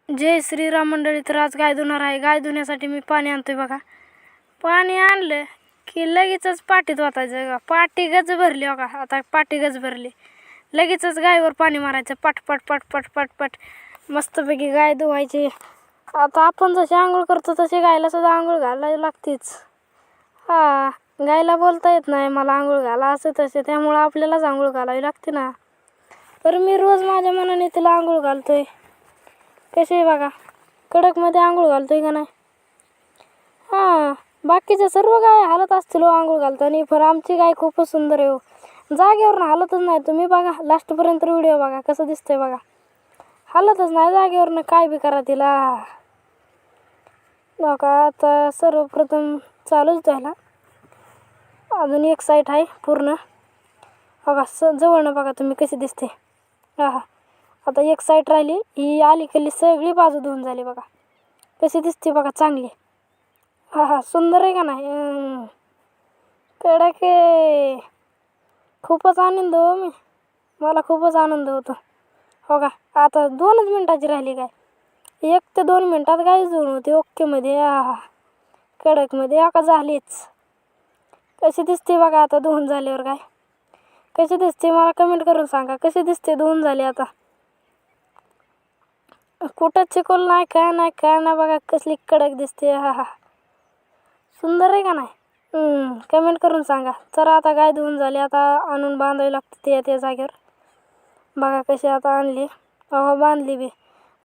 जय श्रीराम मंडळी. तर आज गाय धुणार आहे. गाय धुण्यासाठी मी पाणी आणतोय बघा. पाणी आणलं की लगेचच पाटीत वाटायचं. पाटी गज भरली बघा. आता पाटी गज भरली, लगेचच गायवर पाणी मारायचं. पट पट पट पट पट पट मस्तपैकी गाय धुवायची. आता आपण जशी आंघोळ करतो तशी गायला सुद्धा आंघोळ घालायला लागतेच. गायला बोलता येत नाही मला आंघोळ घाला असं तसे, त्यामुळं आपल्यालाच आंघोळ घालावी लागते ना. तर मी रोज माझ्या मनाने तिला आंघोळ घालतोय. कसे बघा, कडकमध्ये आंघोळ घालतोय का नाही. बाकीच्या सर्व गाय हालत असतील हो आंघोळ घालताना, पण आमची गाय खूपच सुंदर आहे हो. जागेवर हालतच नाही. तुम्ही बघा लास्टपर्यंत व्हिडिओ बघा, कसं दिसतंय बघा. हालतच नाही जागेवरनं. काय बी करा तिला. बघा आता सर्वप्रथम चालूच द्यायला. अजून एक साईड आहे पूर्ण. बघा जवळनं बघा तुम्ही कशी दिसते. आता एक साईड राहिली. ही अलीकडली सगळी बाजू धुवून झाली बघा. कशी दिसते बघा, चांगली. सुंदर आहे का नाही. कडक आहे. खूपच आनंद हो. मला खूपच आनंद होतो. हो का. आता 2च मिनटाची राहिली गाय. 1 ते 2 मिनटात गाय धुवून होते ओकेमध्ये. कडकमध्ये का झालीच. कशी दिसते बघा आता धुवून झाल्यावर गाय. कशी दिसते मला कमेंट करून सांगा. कशी दिसते धुवून झाली आता. कुठं चिकोल नाही, काय नाही, काय नाही. बघा कसली कडक दिसते. सुंदर आहे का नाही. कमेंट करून सांगा. तर आता गाय धुवून झाली. आता आणून बांधावी लागते त्या जागेवर. बघा कशी आता आणली. बांधली बी.